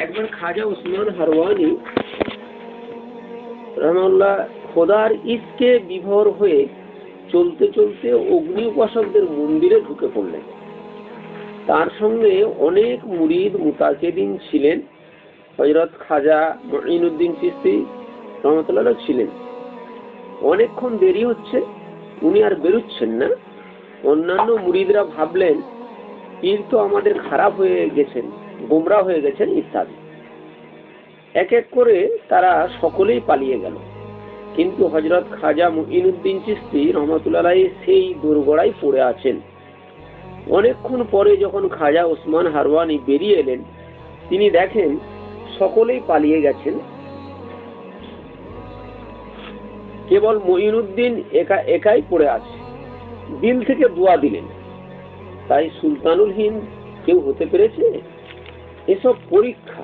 একবার খাজা উসমান হারওয়ানি রহমাল্লাহ খোদার ইশকে বিভোর হয়ে চলতে চলতে অগ্নি উপাসকদের মন্দিরে ঢুকে পড়লেন। তার সঙ্গে অনেক মুরিদ মুতাকিদিন ছিলেন। হযরত খাজা মুঈনুদ্দিন চিশতি রহমাতুল্লাহ ছিলেন। অনেকক্ষণ দেরি হচ্ছে, উনি আর বেরোচ্ছেন না। অন্যান্য মুরিদরা ভাবলেন পীর তো আমাদের খারাপ হয়ে গেছেন, গোমরা হয়ে গেছেন ইত্যাদি। এক এক করে তারা সকলেই পালিয়ে গেল। কিন্তু হযরত খাজা মুঈনুদ্দিন চিশতি রহমাতুল্লাহ সেই দোরগোড়ায় পড়ে আছেন। অনেকক্ষণ পরে যখন খাজা উসমান হারওয়ানি বেরিয়ে এলেন, তিনি দেখেন সকলেই পালিয়ে গেছেন, কেবল মুঈনুদ্দিন একাই পড়ে আছে। দিল থেকে দোয়া দিলেন, তাই সুলতানুল হিন্দ কেউ হতে পেরেছে? এসব পরীক্ষা,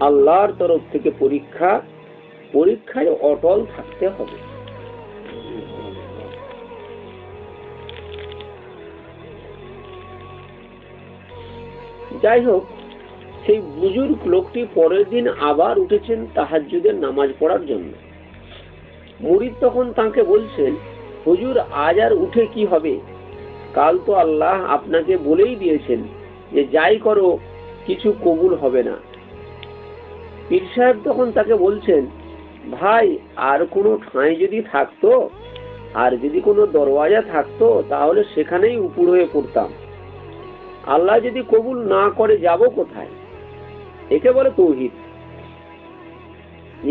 আল্লাহর তরফ থেকে পরীক্ষা, পরীক্ষায় অটল থাকতে হবে। যাই হোক, সেই বুজুর্গ লোকটি পরের দিন আবার উঠেছেন তাহাজ্জুদের নামাজ পড়ার জন্য। মুরিদ তখন তাকে বলছেন, হুজুর আজ আর উঠে কি হবে? কাল তো আল্লাহ আপনাকে বলেই দিয়েছেন যে যাই করো কিছু কবুল হবে না। পীর সাহেব তখন তাকে বলছেন, ভাই আর কোনো ঠাঁই যদি থাকতো, আর যদি কোনো দরওয়াজা থাকতো, তাহলে সেখানেই উপর হয়ে পড়তাম। আল্লাহ যদি কবুল না করে যাব কোথায়? একে বলে তাওহীদ।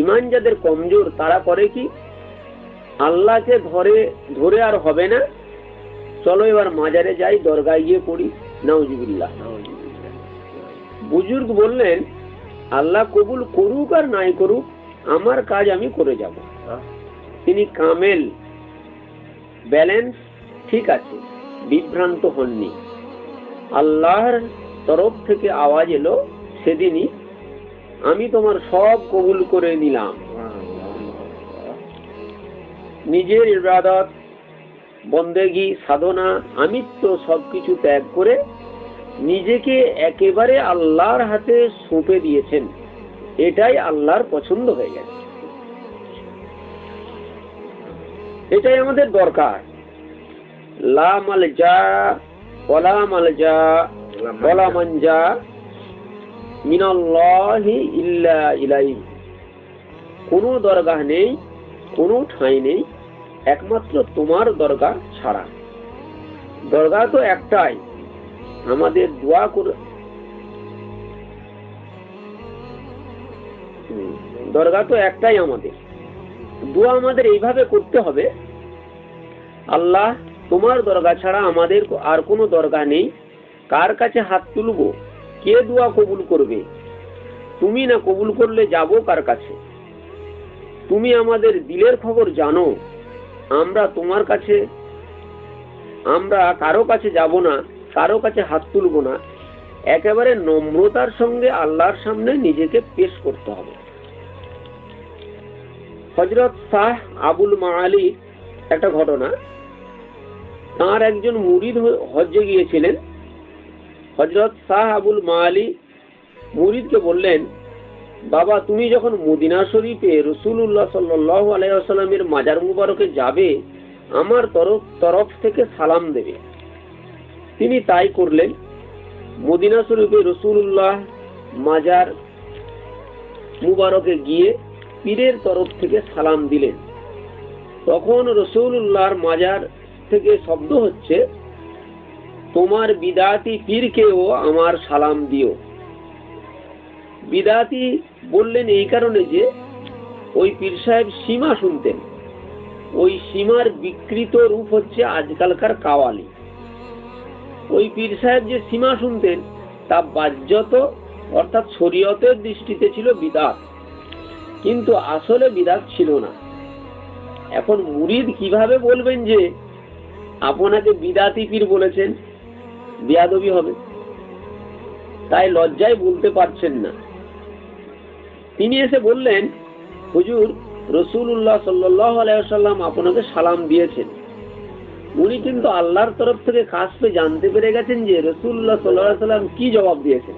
ঈমান যাদের কমজোর তারা করে কি, আল্লাহকে ধরে আর হবে না, চলো এবার মাজারে যাই, দরগায় গিয়ে পড়ি, নাউজুবিল্লাহ। বুজুর্গ বললেন, আল্লাহ কবুল করুক আর নাই করুক, আমার কাজ আমি করে যাব। তিনি কামেল, ব্যালেন্স ঠিক আছে, বিভ্রান্ত হননি। আল্লাহর তরফ থেকে আওয়াজ এলো সেদিনই, আমি তোমার সব কবুল করে নিলাম। নিজের ইবাদত, বন্দেগী, সাধনা, আমিত্ব সবকিছু ত্যাগ করে নিজেকে একেবারে আল্লাহর হাতে সঁপে দিয়েছেন। এটাই আল্লাহর পছন্দ হয়ে গেছে। এটাই আমাদের দরকার। লা মালজা ওয়ালা মালজা ওয়ালা মানজা মিনাল্লাহি ইল্লা ইলাইহি। কোনো দরগাহ নেই, কোনো ঠাঁই নেই একমাত্র তোমার দরগাহ ছাড়া। দরগাহ তো একটাই, আমাদের দোয়া করে, দরগাহ তো একটাই আমাদের। দোয়া আমাদের এইভাবে করতে হবে, আল্লাহ তোমার দরগাহ ছাড়া আমাদের আর কোনো দরগাহ নেই। কার কাছে হাত তুলবো? কে দোয়া কবুল করবে? তুমি না কবুল করলে যাব কার কাছে? তুমি আমাদের দিলের খবর জানো। আমরা তোমার কাছে, আমরা কারো কাছে যাব না, কারো কাছে হাত তুলবো না। একেবারে নম্রতার সঙ্গে আল্লাহর সামনে নিজেকে পেশ করতে হবে। হযরত শাহ আবুল মাআলি একটা ঘটনা, তার একজন মুরিদ হজ্জে গিয়েছিলেন। হযরত শাহ আবুল মাআলি মুরিদকে বললেন, বাবা তুমি যখন মদিনা শরীফে রাসূলুল্লাহ সাল্লাল্লাহু আলাইহি ওয়াসাল্লামের মাজার মুবারকে যাবে, আমার তরফ থেকে সালাম দেবে। তিনি তাই করলেন। মদিনা শরীফে রাসূলুল্লাহ মাজার মুবারকে গিয়ে পীরের তরফ থেকে সালাম দিলেন। তখন রাসূলুল্লাহর মাজার থেকে শব্দ হচ্ছে, তোমার বিদাতি পীরকেও আমার সালাম দিও। বিদাতি বললেন এই কারণে যে ওই পীর সাহেব সীমা শুনতেন। ওই সীমার বিকৃত রূপ হচ্ছে আজকালকার কাওয়ালি। ওই পীর সাহেব যে সীমা শুনতেন তা বাহ্যত অর্থাৎ শরীয়তের দৃষ্টিতে ছিল বিদআত, কিন্তু আসলে বিদআত ছিল না। এখন মুরিদ কিভাবে বলবেন যে আপনাকে বিদআতি পীর বলেছেন? বেয়াদবি হবে। তাই লজ্জায় বলতে পারছেন না। তিনি এসে বললেন, হুজুর রাসূলুল্লাহ সাল্লাল্লাহু আলাইহি ওয়াসাল্লাম আপনাকে সালাম দিয়েছেন। উনি কিন্তু আল্লাহর তরফ থেকে কাশফে জানতে পেরে গেছেন যে রাসূলুল্লাহ সাল্লাল্লাহু আলাইহি ওয়াসাল্লাম কি জবাব দিয়েছেন।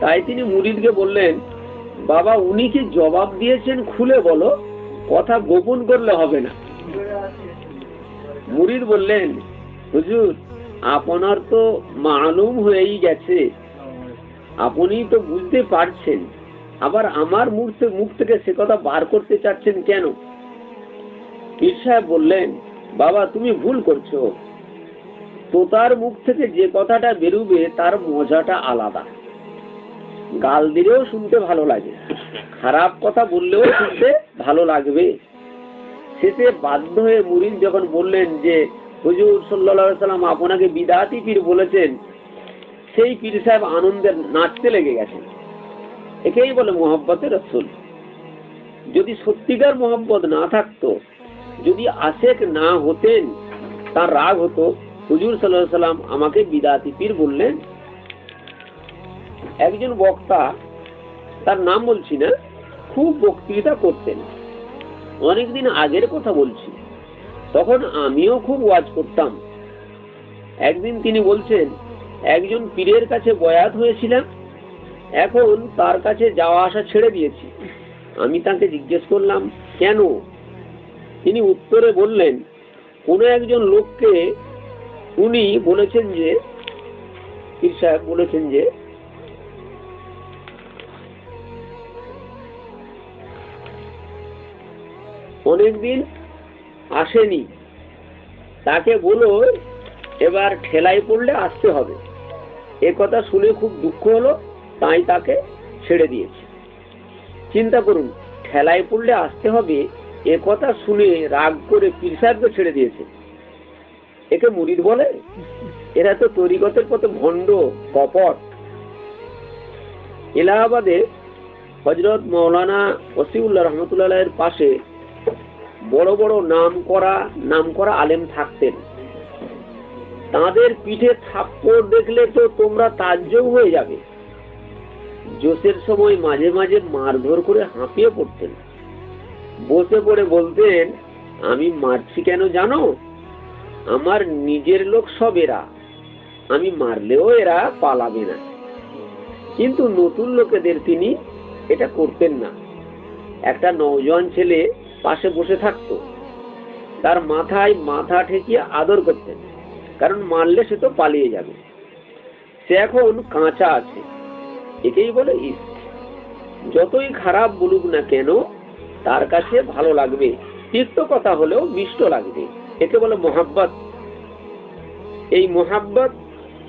তাই তিনি মুরিদকে বললেন, বাবা উনি কি জবাব দিয়েছেন খুলে বলো, কথা গোপন করলে হবে না। মুরিদ বললেন, হুজুর আপনার তো মালুম হয়েই গেছে, আপনি তো বুঝতে পারছেন, আবার আমার মুখ থেকে সে কথা বার করতে চাচ্ছেন কেন? পীর সাহেব বললেন, বাবা তুমি ভুল করছো, তোতার মুখ থেকে যে কথাটা বেরুবে তার মজাটা আলাদা। গাল দিলেও শুনতে ভালো লাগে, খারাপ কথা বললেও শুনতে ভালো লাগবে। শেষে বাধ্য হয়ে মুরিদ যখন বললেন যে হুজুর সাল্লাল্লাহু আলাইহি সাল্লাম আপনাকে বিদআতি পীর বলেছেন, সেই পীর সাহেব আনন্দে নাচতে লেগে গেছেন। একেই বলে মোহাব্বতে রাসূল। যদি সত্যিকার মোহাব্বত না থাকতো, যদি আশেক না হতেন, তার রাগ হতো, হুজুর সাল্লাল্লাহু আলাইহি সাল্লাম আমাকে বিদআতি পীর বললেন। একজন বক্তা, তার নাম বলছি না, খুব বক্তৃতা করতেন। অনেকদিন আগের কথা বলছি, তখন আমিও খুব ওয়াজ করতাম। একদিন তিনি বলছেন, একজন পীরের কাছে বয়াত হয়েছিলাম, এখন তার কাছে যাওয়া আসা ছেড়ে দিয়েছি। আমি তাকে জিজ্ঞেস করলাম কেন? তিনি উত্তরে বললেন, কোন একজন লোককে উনি বলেছেন যে, পীর সাহেব বলেছেন যে অনেকদিন আসেনি, তাকে বলো এবার ঠেলায় পড়লে আসতে হবে। এ কথা শুনে খুব দুঃখ হলো, তাই তাকে ছেড়ে দিয়েছে। চিন্তা করুন, ঠেলায় পড়লে আসতে হবে এ কথা শুনে রাগ করে পীর সাহেবকে ছেড়ে দিয়েছে। একে মুরিদ বলে? এরা তো তরিকতের পথে ভণ্ড, কপট। এলাহাবাদে হযরত মাওলানা ওসিউল্লাহ রহমতুল্লাহ আলাইহির পাশে বড় বড় নামকরা আলেম থাকতেন। তাদের পিঠে থাপ্পড় দেখলে তো তোমরা তাজ্জব হয়ে যাবে। জোশের সময় মাঝে মাঝে মারধর করে হাঁপিয়ে পড়তেন। বসে পড়ে বলতেন, আমি মারছি কেন জানো? আমার নিজের লোক সব এরা, আমি মারলেও এরা পালাবে না। কিন্তু নতুন লোকেদের তিনি এটা করতেন না। একটা নওজোয়ান ছেলে পাশে বসে থাকতো, তার মাথায় মাথা ঠেকিয়ে আদর করতেন, কারণ মারলে সে তো পালিয়ে যাবে। সে এখন কাঁচা আছে, একেই বলে ইশক। যতই খারাপ বলুক না কেন, তার কাছে ভালো লাগবে, তিক্ত কথা হলেও মিষ্ট লাগবে, একে বলে মোহাব্বত। এই মোহাব্বত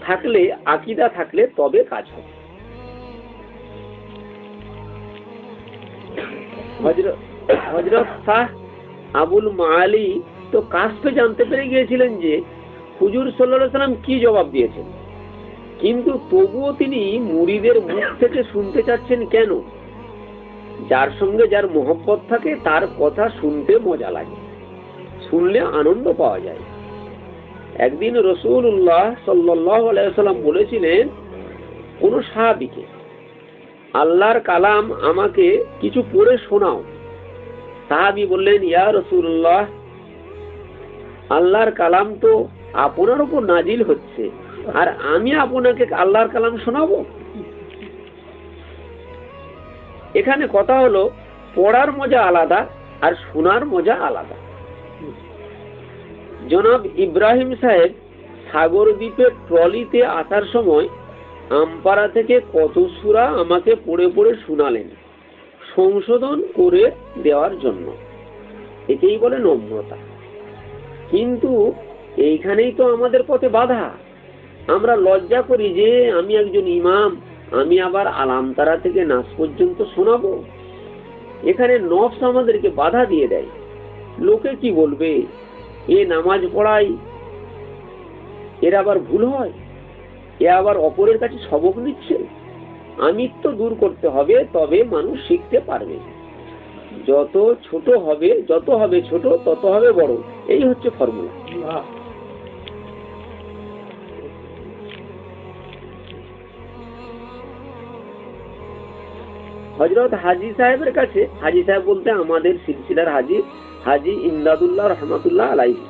থাকলে, আকীদা থাকলে তবে কাজ হবে। হযরত শাহ আবুল মাআলি তো কাশফে জানতে পেরে গিয়েছিলেন যে হুজুর সাল্লাল্লাহু আলাইহি সাল্লাম কি জবাব দিয়েছেন, কিন্তু তবুও তিনি মুরিদের মুখ থেকে শুনতে চাচ্ছেন কেন? যার সঙ্গে যার মোহব্বত থাকে তার কথা শুনতে মজা লাগে, শুনলে আনন্দ পাওয়া যায়। একদিন রাসূলুল্লাহ সাল্লাল্লাহু আলাইহি ওয়াসাল্লাম বলেছিলেন কোন সাহাবীকে, আল্লাহর কালাম আমাকে কিছু পড়ে শোনাও। সাহাবী বললেন, ইয়া রাসূলুল্লাহ, আল্লাহর কালাম তো আপনার উপর নাজিল হচ্ছে, আর আমি আপনাকে আল্লাহর কালাম শোনাবো? এখানে কথা হলো, পড়ার মজা আলাদা আর শোনার মজা আলাদা। জনাব ইব্রাহিম সাহেব সাগর দ্বীপের ট্রলিতে আসার সময় আমপাড়া থেকে কত সূরা আমাকে পড়ে পড়ে শোনালেন, সংশোধন করে দেওয়ার জন্য। একেই বলে নম্রতা। কিন্তু এইখানেই তো আমাদের পথে বাধা। আমরা লজ্জা করি যে আমি একজন ইমাম, আমি আবার আলামতারা থেকে নাস পর্যন্ত শোনাবো। এখানে নফস আমাদেরকে বাধা দিয়ে দেয়। লোকে কি বলবে, এ নামাজ পড়াই, এর আবার ভুল হয়, এ আবার অপরের কাছে সবক নিচ্ছে। আমিত্ব দূর করতে হবে, তবে মানুষ শিখতে পারবে। যত হবে ছোট, তত হবে বড়। এই হচ্ছে ফর্মুলা। হযরত হাজী সাহেবের কাছে, হাজী সাহেব বলতে আমাদের সিলসিলার হাজী ইমদাদুল্লাহ রহমাতুল্লাহ আলাইহি,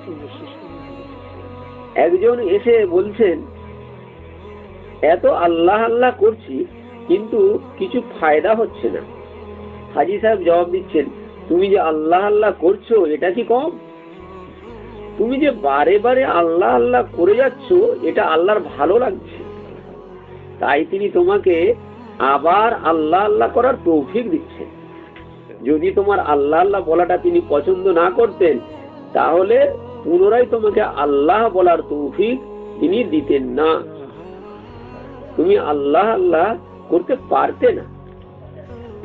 একজন এসে বলছেন, এত আল্লাহ আল্লাহ করছি, কিন্তু কিছু ফায়দা হচ্ছে না। হাজী সাহেব জবাব দিচ্ছেন, তুমি যে আল্লাহ আল্লাহ করছো এটা কি কম? তুমি যে বারে বারে আল্লাহ আল্লাহ করে যাচ্ছ এটা আল্লাহর ভালো লাগছে, তাই তিনি তোমাকে আবার আল্লাহ আল্লাহ করার তৌফিক দিচ্ছেন। যদি তোমার আল্লাহ আল্লাহ বলাটা তিনি পছন্দ না করতেন তাহলে পুনরায় তোমাকে আল্লাহ বলার তৌফিক তিনি দিতেন না। তুমি আল্লাহ আল্লাহ করতে পারতে না,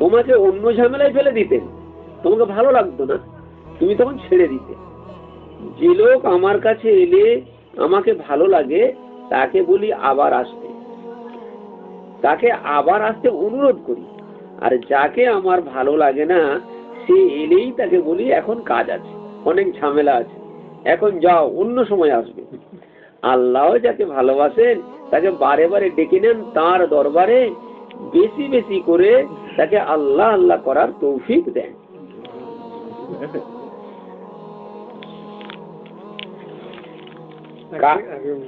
তোমাকে অন্য ঝামেলায় ফেলে দিতেন, তোমাকে ভালো লাগতো না, তুমি তখন ছেড়ে দিতে। যে লোক আমার কাছে এলে আমাকে ভালো লাগে তাকে বলি আবার আসতে, তাকে আবার আসতে অনুরোধ করি। আর যাকে আমার ভালো লাগে না সে এলেই তাকে বলি এখন কাজ আছে, অনেক ঝামেলা আছে, এখন যাও, অন্য সময় আসবে। আল্লাহ যাকে ভালোবাসেন তাকে বারে বারে ডেকে নেন তার দরবারে, বেশি বেশি করে তাকে আল্লাহ আল্লাহ করার তৌফিক দেন।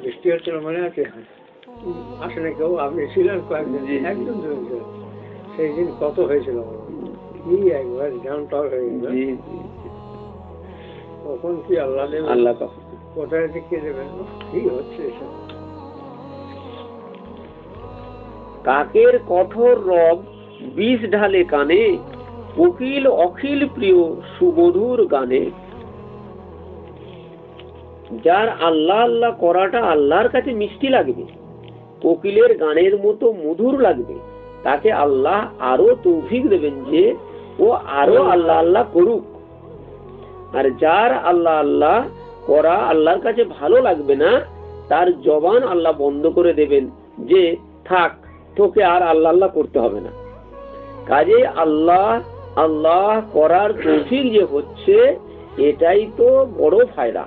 বৃষ্টি হচ্ছিল মনে আছে, আসলে কেউ আপনি ছিলেন কয়েকদিন, একদম সেই দিন কত হয়েছিল কি একবার জ্ঞান টক হয়ে গেল। তখন কি আল্লাহ আল্লাহ কোথায় দেখিয়ে দেবেন কি হচ্ছে এসব। কাকের কঠোর রব বিষ ঢালে কানে, কোকিল অখিল প্রিয় সুমধুর গানে। যার আল্লাহ আল্লাহ করাটা আল্লাহর কাছে মিষ্টি লাগবে, কোকিলের গানের মতো মধুর লাগবে, তাকে আল্লাহ আরো তৌফিক দেবেন যে ও আরো আল্লাহ আল্লাহ করুক। আর যার আল্লাহ আল্লাহ করা আল্লাহর কাছে ভালো লাগবে না তার জবান আল্লাহ বন্ধ করে দেবেন যে থাক, তোকে আর আল্লাহ আল্লাহ করতে হবে না। কাজে আল্লাহ আল্লাহ করার তৌফিক যে হচ্ছে এটাই তো বড় ফায়দা,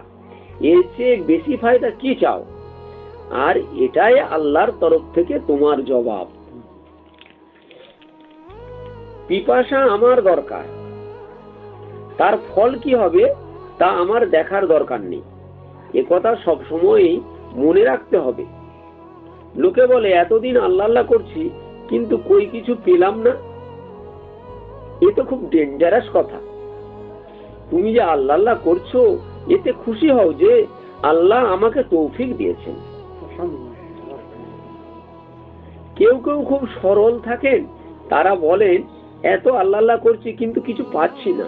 এর চেয়ে বেশি ফায়দা কি চাও? আর এটাই আল্লাহর তরফ থেকে তোমার জবাব। পিপাসা আমার দরকার, তার ফল কি হবে তা আমার দেখার দরকার নেই, একথা সবসময় মনে রাখতে হবে। লোকে বলে এতদিন আল্লাহ আল্লাহ করছি কিন্তু কই কিছু পেলাম না, এ তো খুব ডেঞ্জারাস কথা। তুমি যে আল্লাহ আল্লাহ করছো এতে খুশি হও যে আল্লাহ আমাকে তৌফিক দিয়েছেন। কেউ কেউ খুব সরল থাকেন, তারা বলেন এত আল্লাহ আল্লাহ করছি কিন্তু কিছু পাচ্ছি না।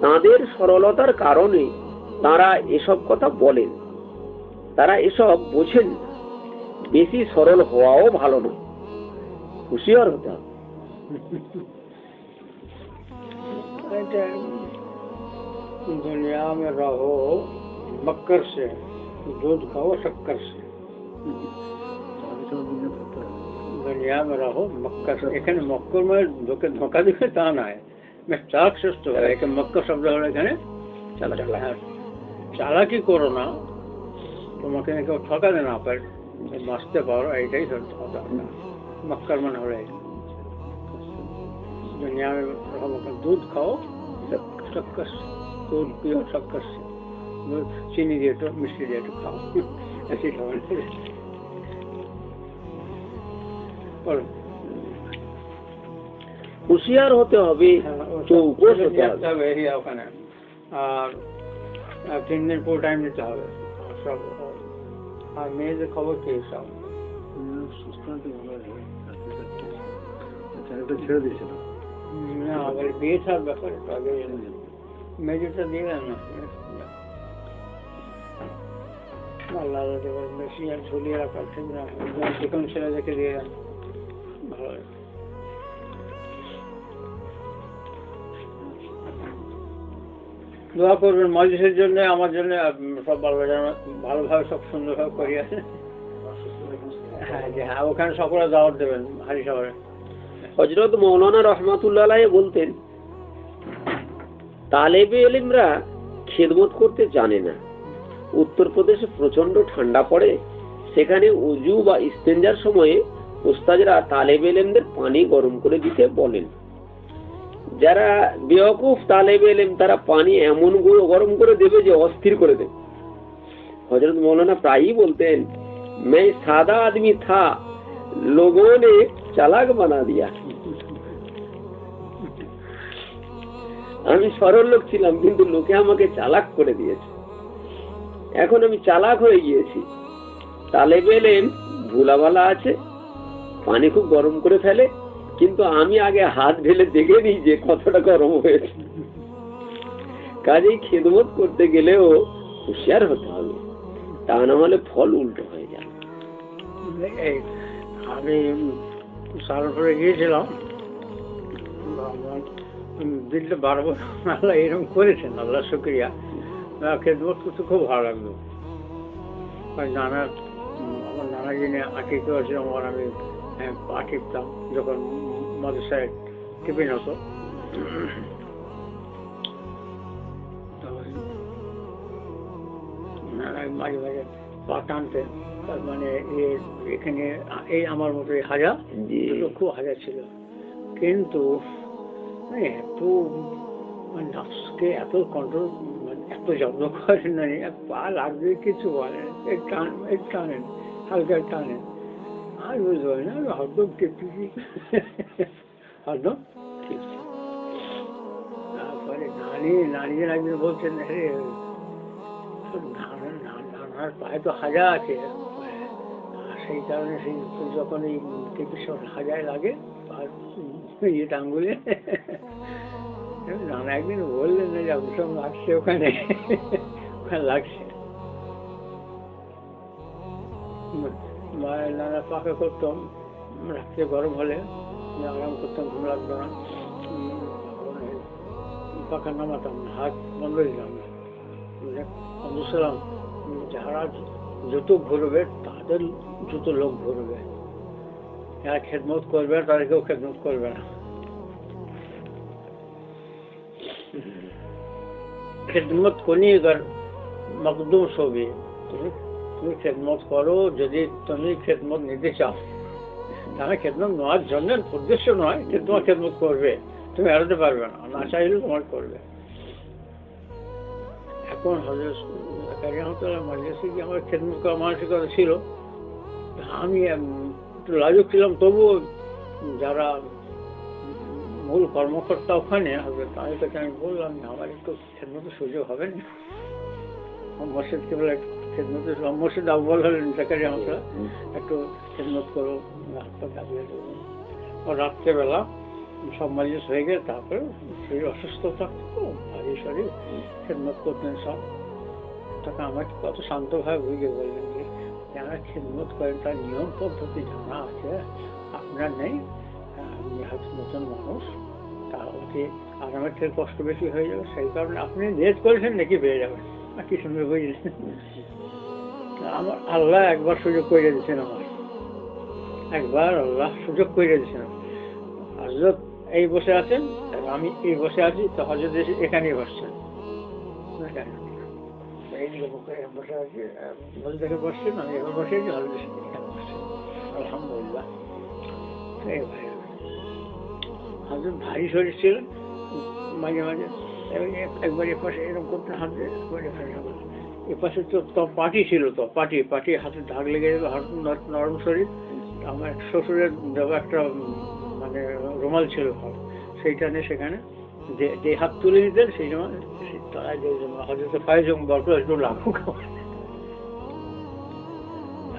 তাদের সরলতার কারণে তারা এসব কথা বলেন, তারা এসব বোঝেন না। বেশি সরল হওয়াও ভালো না, হুঁশিয়ার হতে হবে। दुनिया में रहो मक्कर से, दूध खाओ शक्कर से। दुनिया में रहो मक्कर से, এখানে মক্কর মানে ধোকা দিবে তা নয়, চালাক শ্রেষ্ঠ হয়। এখানে মক্কর শব্দ হলো এখানে চালাকি করো না, তোমাকে কেউ ঠকাতে না পারে, বাঁচতে পারো, এইটাই মক্কর মানে হলো। दुनिया में रहो मक्कर, दूध खाओ शक्कर से, दूध पियो शक्कर से, चीनी দিয়ে একটু মিষ্টি দিয়ে একটু খাও, ऐसे খাবেন। হুঁশিয়ার হতে হবে, চৌকস হতে হবে। ওখানে আর 3 দিন পুরো টাইম দিতে হবে সব। আর মেয়েদের খবর কি সব ছেড়ে দিয়েছিল না, আবার বিয়ে সব ব্যাপারে মেজরটা দিলেন না, আল্লাহ বেশি আর ঝুলিয়ে রাখার ঠিক না, চিকন ছেলে দেখে দিয়ে দেন ভালো। দোয়া করবেন মজলিসের জন্য, আমার জন্য, সব ভালোভাবে সব সুন্দরভাবে করিয়ে আছে। হ্যাঁ, ওখানে সকলে দাওয়াত দেবেন হাজি সাহেব। হযরত মৌলানা রহমাতুল্লাহ আলাইহি বলতেন, তালেবে ইলমরা খেদমত করতে জানে না। উত্তরপ্রদেশে প্রচন্ড ঠান্ডা পড়ে, সেখানে উজু বা ইস্তেঞ্জার সময়ে উস্তাদরা তালেবে ইলমদের পানি গরম করে দিতে বলেন। যারা বেওকুফ তালেবে ইলম তারা পানি এমন গরম করে দেবে যে অস্থির করে দেবে। হযরত মৌলানা প্রায়ই বলতেন, मैं सादा आदमी था लोगों ने चालाक बना दिया। আমি সরল লোক ছিলাম, কিন্তু লোকে আমাকে চালাক করে দিয়েছে। এখন আমি চালাক হয়ে গিয়েছি। তালেব এলেম ভোলাভালা আছে, পানি খুব গরম করে ফেলে, কিন্তু আমি আগে হাত ঢেলে দেখে নিই যে কতটা গরম হয়েছে। কাজেই খেদমত করতে গেলেও হুঁশিয়ার হতে হবে, তা না হলে ফল উল্টো হয়ে যাবে। আমি সারপুরে গিয়েছিলাম, দিল্লি 12 বছর আল্লাহ এরকম করেছেন, আল্লাহ শুক্রিয়া। খেদমত করতে খুব ভালো লাগলো। আমার নানা যিনি আঁকিতে আছে, আমার আমি পা টিপতাম যখন মাদ্রাসায় টিফিন হতো। মাঝে মাঝে পা টানতেন, তার মানে এখানে এই আমার মতো হাজা খুব হাজা ছিল, কিন্তু এত নার্সকে এত কন্ট্রোল, এত যত্ন করেন না, পা লাগবে কিছু বলেন, টানেন, হালকা টানেন, আর বুঝতে পারি না, হরদম টিপতেছি, হরদম টিপছি। তারপরে নারীদের একজন বলছেন, নানার পায়ে তো হাজা আছে, সেই কারণে সেই যখন এই টিপির হাজায় লাগে আর ইয়েটা আঙ্গুলে, নানা একদিন বললেন না যে সব লাগছে ওখানে, ওখানে লাগছে। নানা পাখা করতাম, রাত্রে গরম হলে আরাম করতাম, ঘুম লাগতো না, পাখা নামাতাম, হাত বন্ধ দিতাম না। বুঝলাম যারা জুতো ঘুরবে তাদের জুতো লোক ঘুরবে, যারা খেদমত করবে তাদের কেউ খেদমত করবে না। খেদমত কোনি अगर मखदूम होगी, তুমি খেদমত করো, যদি তুমি খেদমত নিতে চাও, তাহলে খেদমত নেওয়ার জন্য উদ্দেশ্য নয় যে তোমার খেদমত করবে, তুমি এড়াতে পারবে না, না চাইলেও তোমার করবে। এখন হযরত মজলিসে কি আমার খেদমত করার মানসিকতা ছিল, আমি একটু লাজুক ছিলাম, তবুও যারা মূল কর্মকর্তা ওখানে হবে তাদের কাছে আমি বললাম যে আমার একটু খেদমতের সুযোগ হবে না। মসজিদকে বলে খেদমতের, মসজিদ আব্বাল হলেন জাকারিয়া মশলা, একটু খেদমত করো, রাত্রেবেলা সব মজলিস হয়ে গেলে তারপরে শরীর অসুস্থ থাকতো, ভারী শরীর, খেদমত করতেন সব। তখন আমাকে কত শান্তভাবে বুঝে বললেন যে যারা খেদমত করেন তার নিয়ম পদ্ধতি জানা আছে, আপনার নেই, আপনি হয়তো নতুন মানুষ, তাহলে আরামের থেকে কষ্ট বেশি হয়ে যাবে, সেই কারণে আপনি লেট করেছেন নাকি পেয়ে যাবেন। আর কি সুন্দর বুঝলেন। আমার আল্লাহ একবার সুযোগ করে দিয়েছেন, একবার আল্লাহ সুযোগ করে দিয়েছেন। হযরত এই বসে আছেন, আমি এই বসে আছি, তো হযরত এখানেই বসছেন, বসে আছি, বসে থেকে বসছেন, আমি এবার বসে আছি, হযরত এখানে বসছেন। আলহামদুলিল্লাহ। হযরত ভারী শরীর ছিলেন, মাঝে মাঝে একবার এ পাশে এরকম করতে হাতে, এ পাশে তো পাটি ছিল, তো পাটি হাতে ধাক লেগে যাবে, হাত নরম শরীর। আমার শ্বশুরের দেওয়া একটা মানে রুমাল ছিল, সেইটা নিয়ে সেখানে যে হাত তুলে নিতেন, সেই সময় তারা যে হয়তো পায়ে যখন দরকার একটু লাগুক,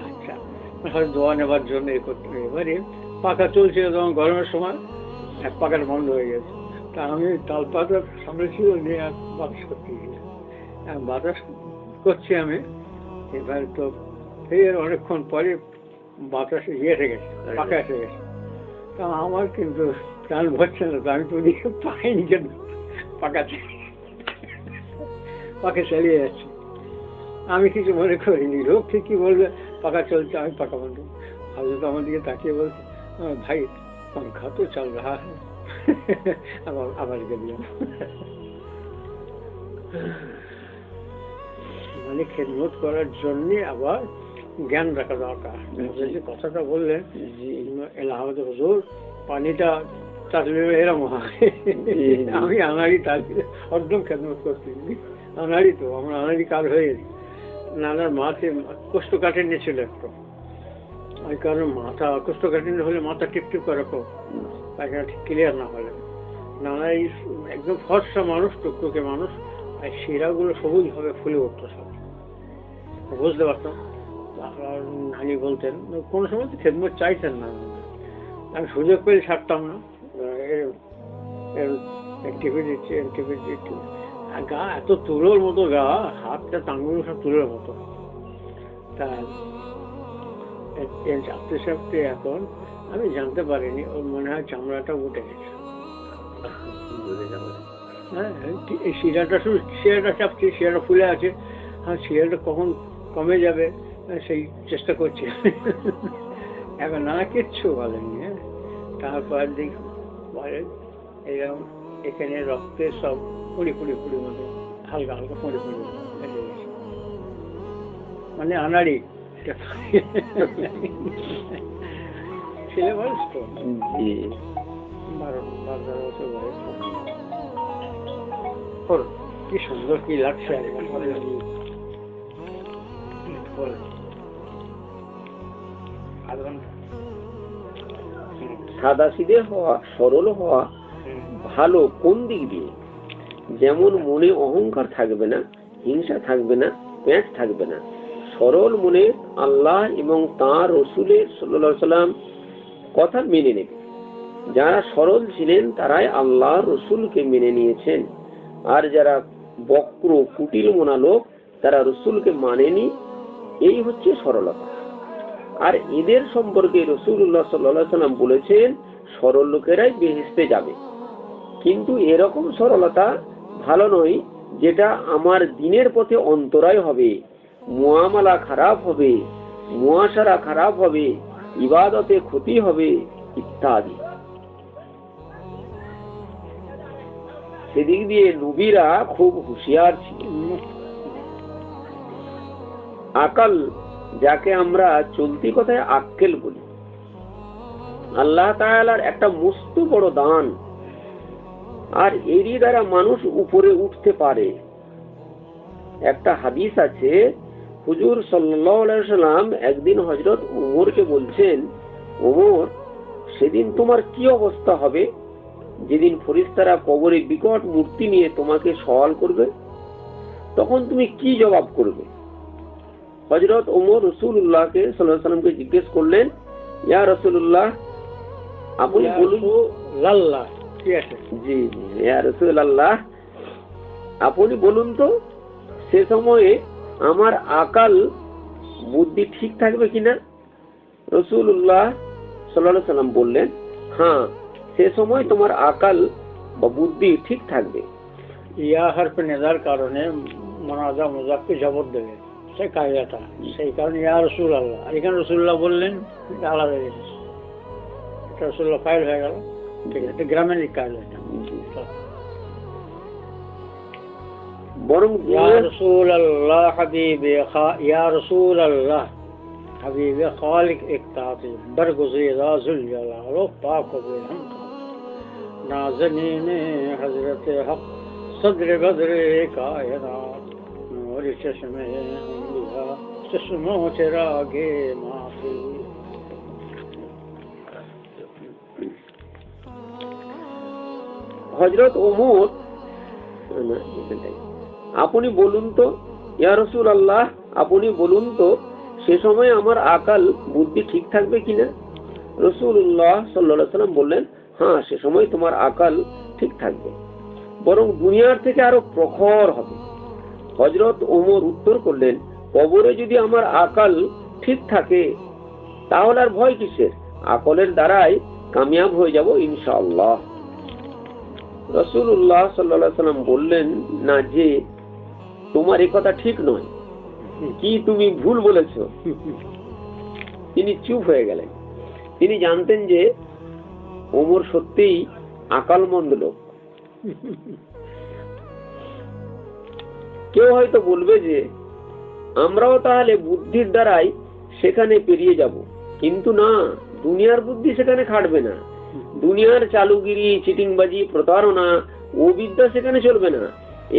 আচ্ছা হয়তো দোয়া নেবার জন্য এ করতে। এবারে পাখা চলছিল তখন গরমের সময়, এক পাখাটা বন্ধ হয়ে গেছে, তা আমি তাল পাতা সামনে ছিল নিয়ে বাতাস করতে গিয়ে বাতাস করছি আমি। এবার তো এই অনেকক্ষণ পরে বাতাস এসে গেছে, পাখা এসে গেছে, তা আমার কিন্তু প্রাণ ভরছে না, তো আমি তো ওদিকে পাইনি, কেন পাখা চালিয়ে যাচ্ছে, আমি কিছু মনে করিনি। লোক ঠিকই বলবে পাখা চলছে, আমি পাখা বন্ধ। হযরত আমার দিকে তাকিয়ে বলছে, ভাই पंखा तो चल रहा है, আবার গেলাম। মানে খেদমত করার জন্য আবার জ্ঞান রাখা দরকার। যে কথাটা বললেন এলাহাবাদ হুজুর, পানিটা চাটলে এরম হয়, আমি আনাড়ি তাকে একদম খেদমত করতেছি, আনাড়ি তো আমরা আনাড়ি কাল হয়ে গেছি। নানার মাকে কোষ্ঠকাঠিন্য ছিল একটু, ওই কারণে মাথা কোষ্ঠকাঠিন্য হলে মাথা টিপটিপ করে রাখো, পায়খানা ঠিক ক্লিয়ার না হলে। নানা এই একদম ফর্সা মানুষ, টুকটুকে মানুষ, আর শিরাগুলো সবুজ ভাবে ফুলে উঠতো সব, বুঝতে পারতাম। আর নানি বলতেন, কোনো সময় তো খেদমত চাইতেন না, আমি সুযোগ পেলে ছাড়তাম না, টিপে দিচ্ছি টিপে দিচ্ছি। আর গা এত তুলোর মতো, গা হাতটা টাঙ্গুলো সব তুলোর মতো। তা চাপতে চাপতে এখন আমি জানতে পারিনি, ওর মনে হয় চামড়াটা উঠে গেছে। হ্যাঁ, এই শিরাটা শুধু শিরাটা চাপছি, শিরাটা ফুলে আছে, হ্যাঁ শিরাটা কখন কমে যাবে সেই চেষ্টা করছি। এখন না কিচ্ছু বলেনি। হ্যাঁ, তারপর দিক বলে এরকম এখানে রক্তের সব পুড়ি মতো হালকা হালকা পুড়ি মানে আনাড়ি ছেলে বয়স তো 12 বছর বয়স। কি সুন্দর, কি লাগছে। সাদা সিধে হওয়া, সরল হওয়া ভালো কোন দিক দিয়ে? যেমন মনে অহংকার থাকবে না, হিংসা থাকবে না, প্যাঁচ থাকবে না। সরল মনে আল্লাহ এবং তাঁর রসুলের সাল্লাল্লাহু আলাইহি সাল্লাম কথা মেনে নেবে। যারা সরল ছিলেন তারাই আল্লাহ রসুলকে মেনে নিয়েছেন, আর যারা বক্র কুটিল মনা লোক তারা রসুলকে মানেনি। এই হচ্ছে সরলতা। আর এদের সম্পর্কে রাসূলুল্লাহ সাল্লাল্লাহু আলাইহি সাল্লাম বলেছেন, সরল লোকেরাই বেহেশতে যাবে। কিন্তু এরকম সরলতা ভালো নয় যেটা আমার দিনের পথে অন্তরায় হবে, মুআমালা খারাপ হবে, মুআশারা খারাপ হবে, ইবাদতে ক্ষতি হবে ইত্যাদি। সেদিক দিয়ে নবীরা খুব হুঁশিয়ার ছিলেন। আকাল, যাকে আমরা চলতি কথায় আক্কেল বলি, আল্লাহ তাআলার একটা মস্ত বড় দান, আর এরই দ্বারা মানুষ উপরে উঠতে পারে। একটা হাদিস আছে, হুজুর সাল্লাল্লাহু আলাইহি সাল্লাম একদিন হযরত ওমরকে বলছেন, ওমর, সেদিন তোমার কি অবস্থা হবে যেদিন ফেরেশতারা কবরে বিকট মূর্তি নিয়ে তোমাকে সওয়াল করবে, তখন তুমি কি জবাব করবে? হযরত ওমর রাসূলুল্লাহকে সাল্লাল্লাহু আলাইহি সাল্লামকে জিজ্ঞেস করলেন, ইয়া রাসূলুল্লাহ, আপনি বলুন। লাল্লাহ, ঠিক আছে, জি জি, ইয়া রাসূলুল্লাহ, আপনি বলুন তো, সে সময়ে আমার আকাল বুদ্ধি ঠিক থাকবে কিনা? রাসূলুল্লাহ সাল্লাল্লাহু আলাইহি সাল্লাম বললেন, হ্যাঁ, সে সময় তোমার আকাল বা বুদ্ধি ঠিক থাকবে। ইয়া হরফ নেদার কারণে মুনাজা মুজাফফি জবাব দেবে, সেই কায়দাটা, সেই কারণে ইয়া রাসূলুল্লাহ। আর এখানে রাসূলুল্লাহ বললেন, এটা আলাদা জিনিস, এটা রাসূলুল্লাহ ফাইল হয়ে গেল। ঠিক আছে, এটা গ্রামারিক কায়দা। বরং ইয়া রাসূলুল্লাহ হাবিবি, ইয়া রাসূলুল্লাহ হাবিবি খালিক ইকতাতি বরগুজিরা যুল জালাল ও পাক ও বেহম नाज़नीन हज़रत हक़ सदर बदर कायनात नूर चश्मे अंबिया चश्मों चिरागे माफी। হযরত ওমর, আপনি বলুন তো, ইয়া রাসূলুল্লাহ, আপনি বলুন তো, সে সময় আমার আকাল বুদ্ধি ঠিক থাকবে কিনা? রাসূলুল্লাহ সাল্লাল্লাহু আলাইহি সাল্লাম বললেন, হ্যাঁ, সে সময় তোমার আকাল ঠিক থাকবে, বরং দুনিয়ার থেকে আরো প্রখর হবে। হযরত ওমর উত্তর করলেন, কবরে যদি আমার আকাল ঠিক থাকে তাহলে আর ভয় কিসের? আকলের দ্বারাই কামিয়াব হয়ে যাব ইনশাআল্লাহ। রাসূলুল্লাহ সাল্লাল্লাহু আলাইহি সাল্লাম বললেন না যে, তোমার এই কথা ঠিক নয়, কি তুমি ভুল বলেছো। তিনি চুপ হয়ে গেলেন। তিনি জানতেন যে ওমর সত্যিই আকালমন্দ লোক। কেউ হয়তো বলবে যে আমরাও তাহলে বুদ্ধির দ্বারাই সেখানে পেরিয়ে যাব, কিন্তু না, দুনিয়ার বুদ্ধি সেখানে খাটবে না। দুনিয়ার চালুগিরি, চিটিংবাজি, প্রতারণা ও বিদ্যা সেখানে চলবে না।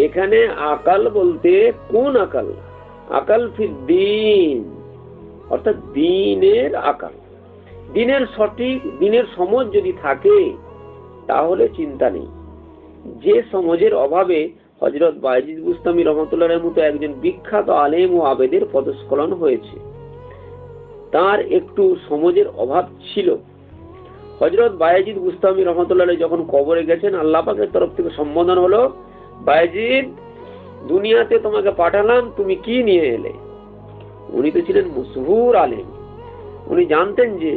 এখানে আকাল বলতে কোন আকাল? আকাল ফিদ্দিন, অর্থাৎ দিনের আকাল, দিনের সঠিক দিনের সমঝ যদি থাকে তাহলে চিন্তা নেই। যে সমঝের অভাবে হযরত বায়েজিদ বুস্তামি রহমাতুল্লাহর মতো একজন বিখ্যাত আলেম ও আবেদের পদস্খলন হয়েছে, তার একটু সমঝের অভাব ছিল। হযরত বায়েজিদ বুস্তামি রহমাতুল্লাহ যখন কবরে গেছেন, আল্লাহ পাকের তরফ থেকে সম্বোধন হলো, বায়েজিদ দুনিয়াতে তোমাকে পাঠালাম, তুমি কি নিয়ে এলে? উনি তো ছিলেন মশহুর আলেম, উনি জানতেন যে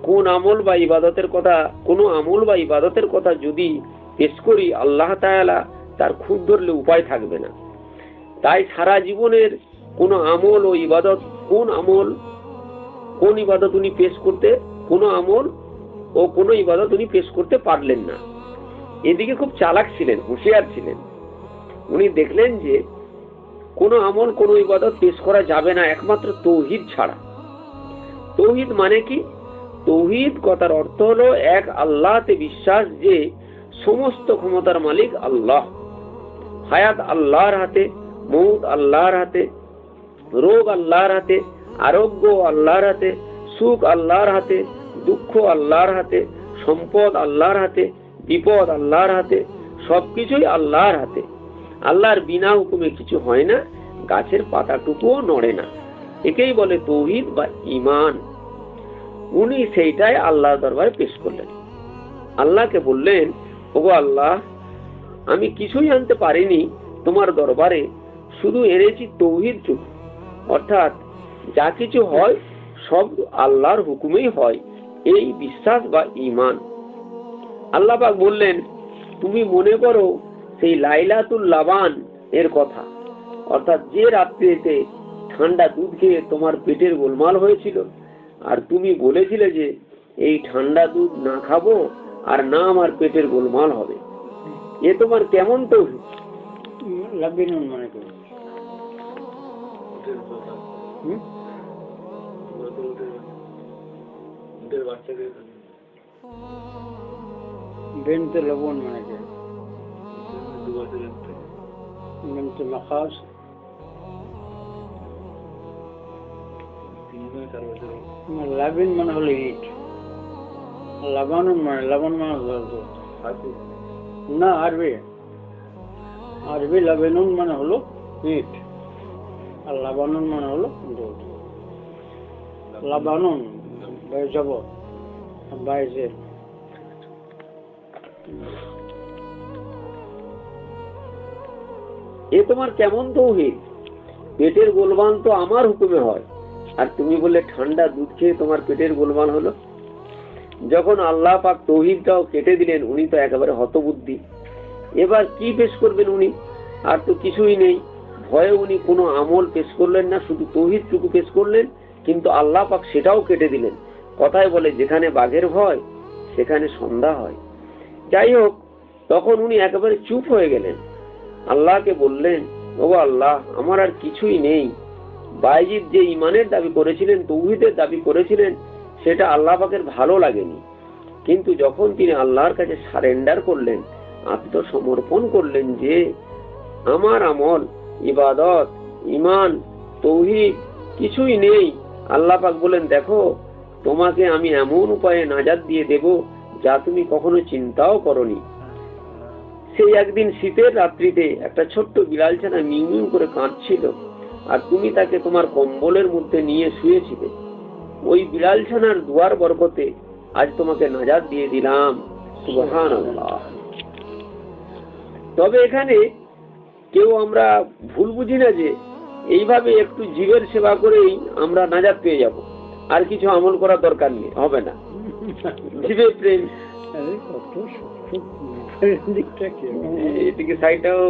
কোন আমল বা ইবাদতের কথা, কোন আমল বা ইবাদতের কথা যদি পেশ করি আল্লাহ তাআলা তার খুব ধরলে উপায় থাকবে না। তাই সারা জীবনের কোন আমল ও ইবাদত, কোন ইবাদত উনি পেশ করতে, কোন আমল ও কোন ইবাদত উনি পেশ করতে পারলেন না। এদিকে খুব চালাক ছিলেন, হুঁশিয়ার ছিলেন। উনি দেখলেন যে কোন আমল, কোন ইবাদত পেশ করা যাবে না একমাত্র তৌহিদ ছাড়া। তৌহিদ মানে কি? তৌহিদ কথার অর্থ হলো এক আল্লাহতে বিশ্বাস, যে সমস্ত ক্ষমতার মালিক আল্লাহ, হায়াত আল্লাহর হাতে, মৌত আল্লাহর হাতে, রোগ আল্লাহর হাতে, আরোগ্য আল্লাহর হাতে, সুখ আল্লাহর হাতে, দুঃখ আল্লাহর হাতে, সম্পদ আল্লাহর হাতে, বিপদ আল্লাহর হাতে, সবকিছুই আল্লাহর হাতে। আল্লাহর বিনা হুকুমে কিছু হয় না, গাছের পাতাটুকুও নড়ে না। একেই বলে তৌহিদ বা ঈমান। উনি সেইটাই আল্লাহর দরবারে পেশ করলেন। আল্লাহকে বললেন, ওগো আল্লাহ, আমি কিছুই আনতে পারিনি তোমার দরবারে, শুধু এনেছি তৌহিদটুকু, অর্থাৎ যা কিছু হয় সব আল্লাহর হুকুমেই হয়, এই বিশ্বাস বা ঈমান। আল্লাহ পাক বললেন, তুমি মনে করো সেই লাইলাতুল লাবান এর কথা, অর্থাৎ যে রাত্রিতে ঠান্ডা দুধ খেয়ে তোমার পেটের গোলমাল হয়েছিল, আর তুমি বলেছিলে যে এই ঠান্ডা দুধ না খাবো আর না আমার পেটের গোলমাল হবে। এ তোমার কেমন তৌহিদ? লাবিনুন মানে কি? বেনতে লবণ মানে কি? বেনতে মাখাজ। লাবিন মানে হলো ইট, লাবানুন মানে লবণ মানে হলো না, আরবি লাবানুন মানে হলো ইট, আর লাবানুন মানে হলো দুধ। লাবানুন যাব বাইজে। এ তোমার কেমন তৌহিদ? পেটের গোলমাল তো আমার হুকুমে হয়, আর তুমি বললে ঠান্ডা দুধ খেয়ে তোমার পেটের গোলমাল হলো। যখন আল্লাহ পাক তৌহিদটাও কেটে দিলেন, উনি তো একেবারে হতবুদ্ধি। এবার কি পেশ করবেন উনি? আর তো কিছুই নেই। ভয়ে উনি কোনো আমল পেশ করলেন না, শুধু তৌহিদটুকু পেশ করলেন, কিন্তু আল্লাহ পাক সেটাও কেটে দিলেন। কথায় বলে, যেখানে বাঘের ভয় সেখানে সন্ধ্যা হয়। যাই হোক, তখন উনি একেবারে চুপ হয়ে গেলেন। আল্লাহকে বললেন, ওগো আল্লাহ, আমার আর কিছুই নেই। বায়েজিদ যে ঈমানের দাবি করেছিলেন, তৌহিদের দাবি করেছিলেন, সেটা আল্লাহ পাকের ভালো লাগেনি। কিন্তু যখন তিনি আল্লাহর কাছে সারেন্ডার করলেন, আত্মসমর্পণ করলেন যে আমার আমল, ইবাদত, ঈমান, তৌহিদ কিছুই নেই, আল্লাহ পাক বলেন, দেখো তোমাকে আমি এমন উপায়ে নাজাত দিয়ে দেব যা তুমি কখনো চিন্তাও করনি। সেই একদিন শীতের রাত্রিতে একটা ছোট্ট বিড়ালছানা মিউ মিউ করে কাঁদছিল, আর তুমি তাকে তোমার কম্বলের মধ্যে নিয়ে শুয়েছিলে। ওই বিড়ালছানার দুয়ার বরকতে আজ তোমাকে নাজাত দিয়ে দিলাম। সুবহানাল্লাহ। তবে এখানে কেউ আমরা ভুল বুঝি না যে এইভাবে একটু জীবের সেবা করেই আমরা নাজাত পেয়ে যাব, আর কিছু আমল করার দরকার নেই, হবে না। জীবের প্রেম, এদিকে সাইডটাও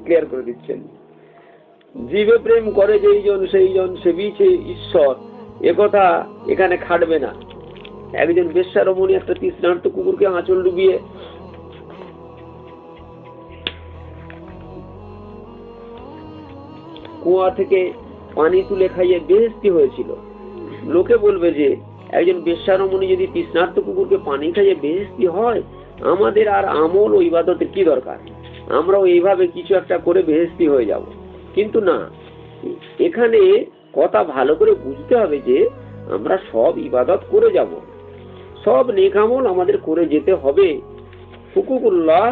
ক্লিয়ার করে দিচ্ছেন। জীবে প্রেম করে যেইজন সেইজন সেবিছে ঈশ্বর, একথা এখানে খাটবে না। একজন বেশ্যা রমণী একটা তৃষ্ণার্ত কুকুরকে আঁচল ডুবিয়ে কুয়া থেকে পানি তুলে খাইয়ে বেহেশতি হয়েছিল। লোকে বলবে যে একজন বেশ্যা রমণী যদি তৃষ্ণার্ত কুকুরকে পানি খাইয়ে বেহেশতি হয়, আমাদের আর আমল ও ইবাদতের কি দরকার? আমরাও এইভাবে কিছু একটা করে বেহেশতি হয়ে যাব। কিন্তু না, এখানে কথা ভালো করে বুঝতে হবে যে আমরা সব ইবাদত করে যাব, সব নেক আমল আমাদের করে যেতে হবে। হুকুকুল্লাহ,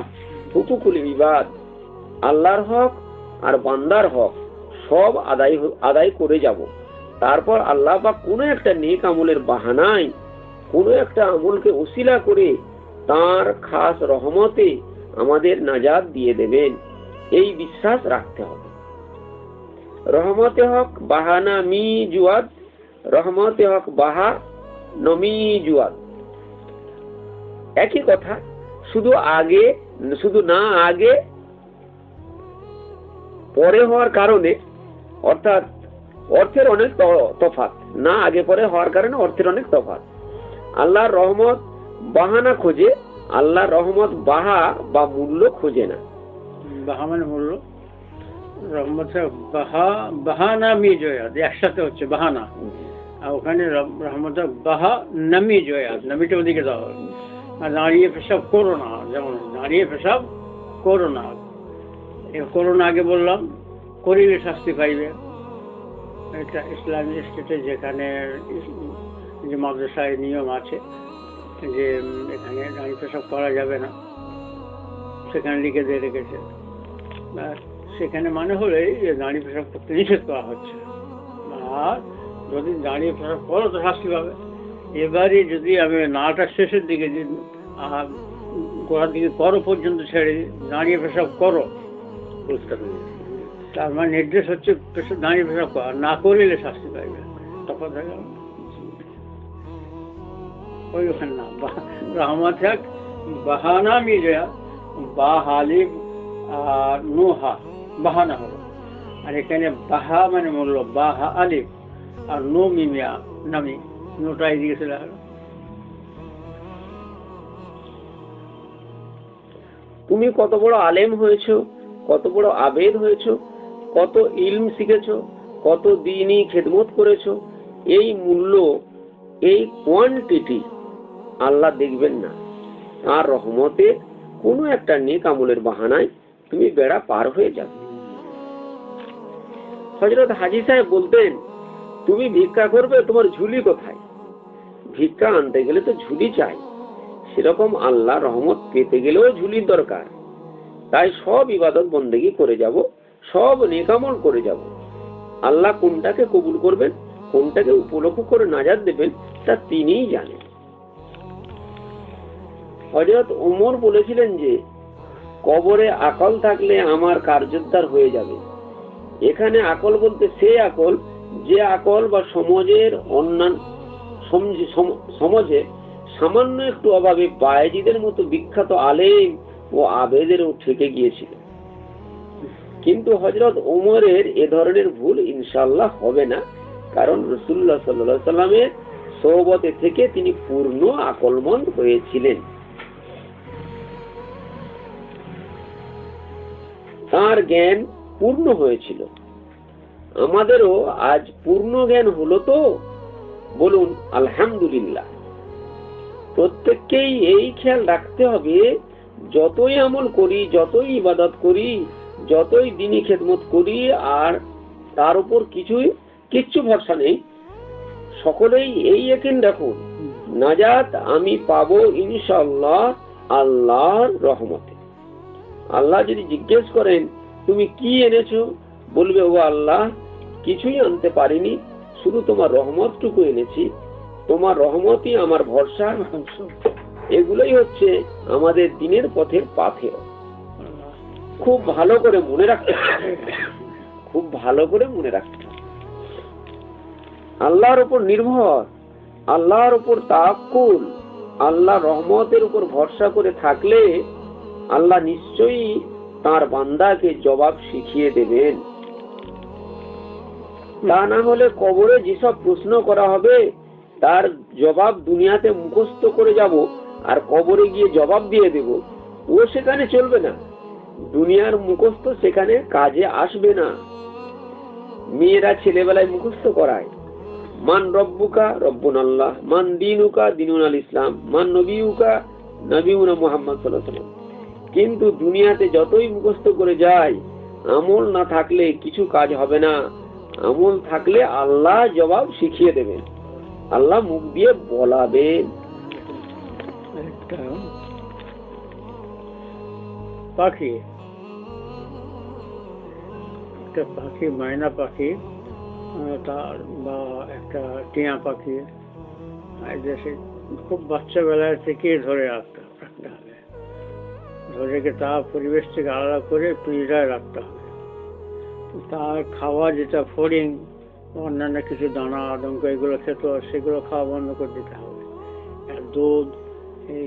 হুকুকুল ইবাদ, আল্লাহর হক আর বান্দার হক সব আদায় করে যাব। তারপর আল্লাহ পাক কোনো একটা নেক আমলের বাহানায় কোনো একটা আমলকে ওসিলা করে তার খাস রহমতে আমাদের নাজাত দিয়ে দেবেন, এই বিশ্বাস রাখতে হবে। রহমতে হক বাহানা মি জুয়াদ, রহমতে হক বাহা নমি জুয়াদ, একই কথা, শুধু না আগে পরে হওয়ার কারণে, অর্থাৎ অর্থের অনেক তফাৎ, না আগে পরে হওয়ার কারণে অর্থের অনেক তফাৎ। আল্লাহর রহমত বাহানা খোঁজে, আল্লাহর রহমত বাহা বা মূল্য খোঁজে না। বাহা মানে মূল্য, রহমত বাহানা মি জয়াদ একসাথে হচ্ছে বাহানা, আর ওখানে রহমত বাহা নামি জয়াদ, নামিটা ওদিকে দেওয়া হবে। আর দাঁড়িয়ে পেশাব করো না, যেমন দাঁড়িয়ে পেশাব করো না, করোনা আগে বললাম, করিলে শাস্তি পাইবে। এটা ইসলামী স্টেটে যেখানে যে মাদ্রাসায় নিয়ম আছে যে এখানে দাঁড়িয়ে পেশাব করা যাবে না, সেখানে লিখে দিয়ে রেখেছে। সেখানে মানে হলেই যে দাঁড়িয়ে পেশাব করতে নিষেধ করা হচ্ছে, আর যদি দাঁড়িয়ে পেশাব করো তো শাস্তি পাবে। এবারে যদি আমি নাটা শেষের দিকে গোড়ার দিকে করো পর্যন্ত ছেড়ে দাঁড়িয়ে পেশাব করো, বুঝতে পারি তার মানে নির্দেশ হচ্ছে দাঁড়িয়ে পেশাব করা, না করিলে শাস্তি পাইবে। তখন দেখা ওই ওখানে না রহমত হক বাহানা মিজয়া বা হালিব আর নুহা বাহানা হলো, আর এখানে বাহা মানে মূল্য, বাহা আলিফ আর নো মিমিয়া নামি, নোটাই দিয়েছিল। তুমি কত বড় আলেম হয়েছো, কত বড় আবেদ হয়েছো, কত ইলম শিখেছো, কত দিনই খেদমত করেছো, এই মূল্য, এই কোয়ান্টিটি আল্লাহ দেখবেন না। তার রহমতে কোনো একটা নেক আমলের বাহানায় তুমি বেড়া পার হয়ে যাবে। হযরত হাজী সাহেব বলতেন, তুমি ভিক্ষা করবে, তোমার ঝুলি কোথায়? ভিক্ষা আনতে গেলে তো ঝুলি চাই, সেরকম আল্লাহ রহমত পেতে গেলেও ঝুলির দরকার। তাই সব ইবাদত বন্দেগী করে যাব, সব নেক আমল করে যাব। আল্লাহ কোনটাকে কবুল করবেন, কোনটাকে উপলক্ষ করে নাজাত দেবেন, তা তিনিই জানেন। হযরত ওমর বলেছিলেন যে কবরে আকল থাকলে আমার কার্যোদ্ধার হয়ে যাবে। এখানে আকল বলতে সে আকল, যে আকল বা সমাজের সমাজে সামান্য একটু অভাবে বায়েজিদের মতো বিখ্যাত আলেম ও আবেদেরও ঠেকে গিয়েছিল। কিন্তু হযরত ওমরের এ ধরনের ভুল ইনশাআল্লাহ হবে না, কারণ রাসূলুল্লাহ সাল্লাল্লাহু আলাইহি সাল্লামের সোহবতে থেকে তিনি পূর্ণ আকলমন্দ হয়েছিলেন। তার জ্ঞান পূর্ণ হয়েছিল। আমাদেরও আজ পূর্ণ জ্ঞান হলো তো? বলুন আলহামদুলিল্লাহ। প্রত্যেককেই এই খেয়াল রাখতে হবে, যতই আমল করি, যতই ইবাদত করি, যতই দিনী খেদমত করি, আর তার উপর কিচ্ছু ভরসা নেই, সকলেই এই ইয়াকিন রাখুন, নাজাত আমি পাবো ইনশাআল্লাহ আল্লাহর রহমতে। আল্লাহ যদি জিজ্ঞেস করেন তুমি কি এনেছো, বলবে ও আল্লাহ, কিছুই আনতে পারিনি, শুধু তোমার রহমতটুকু এনেছি, তোমার রহমতই আমার ভরসা। এগুলোই হচ্ছে আমাদের দিনের পথের পাথেয়। খুব ভালো করে মনে রাখতে হবে, খুব ভালো করে মনে রাখতে হবে। আল্লাহর উপর নির্ভর, আল্লাহর উপর তাওয়াক্কুল, আল্লাহর রহমতের উপর ভরসা করে থাকলে আল্লাহ নিশ্চয়ই তার বান্দাকে জবাব শিখিয়ে দেবেন। তা না হলে কবরে যেসব প্রশ্ন করা হবে তার জবাব দুনিয়াতে মুখস্থ করে যাব, আর কবরে গিয়ে জবাব দিয়ে দেব, ও সেখানে চলবে না। দুনিয়ার মুখস্থ সেখানে কাজে আসবে না। মেয়েরা ছেলেবেলায় মুখস্থ করায়, মান রব্বুকা রব্বুন আল্লাহ, মান দিনুকা দিনুন আল ইসলাম, মান নবিউকা নবিউনা মুহাম্মদ সাল্লাল্লাহু আলাইহি ওয়াসাল্লাম। কিন্তু দুনিয়াতে যতই মুখস্থ করে যায়, আমল না থাকলে কিছু কাজ হবে না। আমল থাকলে আল্লাহ জবাব শিখিয়ে দেবেন, আল্লাহ মুখ দিয়ে বলাবেন। একটা পাখি, একটা পাখি, ময়না পাখি, তার বা একটা টিয়া পাখি, দেশে খুব বাচ্চা বেলায় থেকে ধরে রাখতে হবে, ধরে তার পরিবেশ থেকে আলাদা করে পিঁজরায় রাখতে হবে। তার খাওয়া যেটা ফড়িং, অন্যান্য কিছু দানা আদঙ্ক এগুলো খেত, সেগুলো খাওয়া বন্ধ করে দিতে হবে। আর দুধ, এই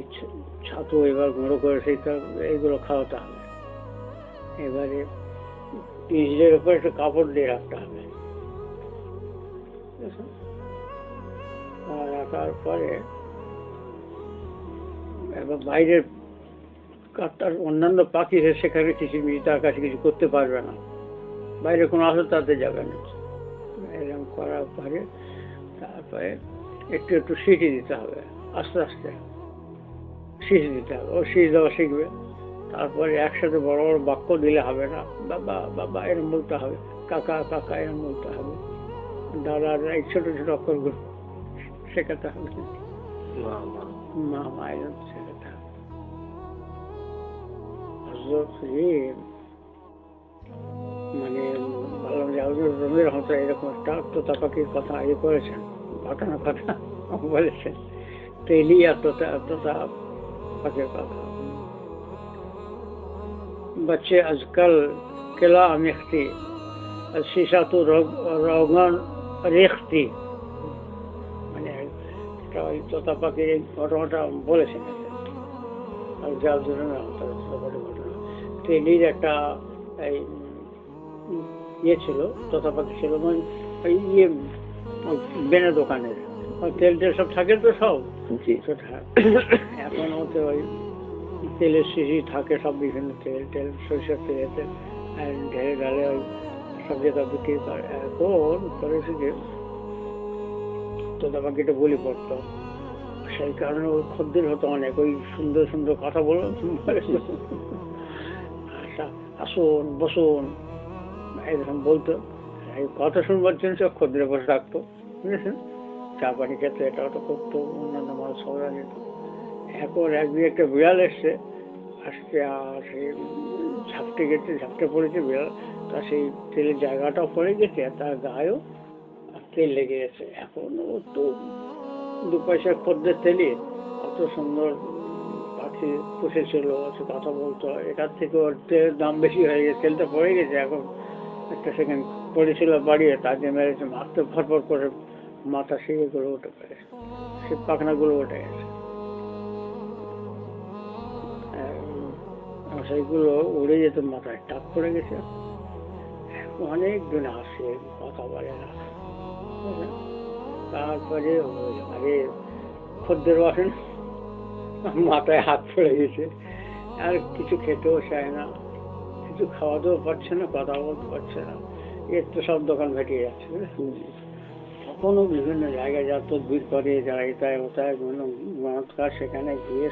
ছাতু এবার গুঁড়ো করে সেইটা এইগুলো খাওয়াতে হবে। এবারে পিঁজরের উপর একটা কাপড় দিয়ে রাখতে হবে। আর রাখার পরে এবার বাইরের তার অন্যান্য পাখি সেখানে কিচিরমিচি তার কাছে কিছু করতে পারবে না, বাইরে কোনো আসর তাতে যাবে না। এরকম করার পরে তারপরে একটু একটু সিটি দিতে হবে, আস্তে আস্তে সিটি দিতে হবে, ও সিটি দেওয়া শিখবে। তারপরে একসাথে বড় বড় বাক্য দিলে হবে না, বাবা বাবা এরম বলতে হবে, কাকা কাকা এরম বলতে হবে, দাদা এই ছোট ছোট অক্ষরগুলো শেখাতে হবে, মা মা এরম শেখাতে হবে। মানে বললাম যে রবির হয়তো এরকম একটা তোতা পাখির কথা ইয়ে করেছেন, ঘটনা কথা বলেছেন, তেলি আর তোতা পাখির কথা। बच्चे आजकल किला अमेखती शीशा तो रोगन रेखती, মানে তোতা পাখির এই ঘটনাটা বলেছেন। তেলির একটা ইয়ে ছিল, তোতা পাখি ছিল, ইয়ে বেনে দোকানের তেল টেল সব থাকে তো সব, এখন হচ্ছে ওই তেলের শিশি থাকে, সব বিভিন্ন তেল টেল, সরিষার তেল ঢেলে ঢালে ওই সব জায়গায় বিক্রি করে। এখন করেছে যে তোতা পাখিটা বলি পড়তো, সেই কারণে ওই খদ্দের হতো অনেক, ওই সুন্দর সুন্দর কথা বলো, আসুন বসুন এরকম বলতো। এই কথা শুনবার জন্য সব খদ্দের বসে থাকতো, বুঝেছেন, চা পানি খেতে এটা ওটা করতো, অন্যান্য মানুষ সবাই যেত। এখন একদিন একটা বিড়াল এসছে, আসছে আর সেই ঝাপটে পড়েছে বিড়াল, তা সেই তেলের জায়গাটাও পড়ে গেছে, আর তার গায়েও তেল লেগে গেছে। এখন ও তো 2 পয়সার খদ্দের তেলে অত সুন্দর পাখি পুষেছিল, সে কথা বলতো, এটার থেকে ওর তেলের দাম বেশি হয়ে গেছে, তেলটা পড়ে গেছে। এখন একটা সেকেন্ড পড়েছিল বাড়িয়ে, তাকে মেরেছে, মারতে ফটফট করে মাথা সেগুলো উঠে পেরেছে, সে পাখনাগুলো উঠে গেছে, সেইগুলো উড়ে যেত, মাথায় টাক পড়ে গেছে। অনেক দিন আসে, কথা বলে না। তারপরে আরে খদ্দের আসেন, মাথায় হাত পড়ে গেছে, আর কিছু খেতেও চায় না, কিছু খাওয়াতেও পারছে না, কথা বলতে পারছে না, এর তো সব দোকান ভেটে যাচ্ছে। তখনও বিভিন্ন জায়গায় যা তদবির করে, যারা এটায় ওটায় বিভিন্ন সেখানে গিয়ে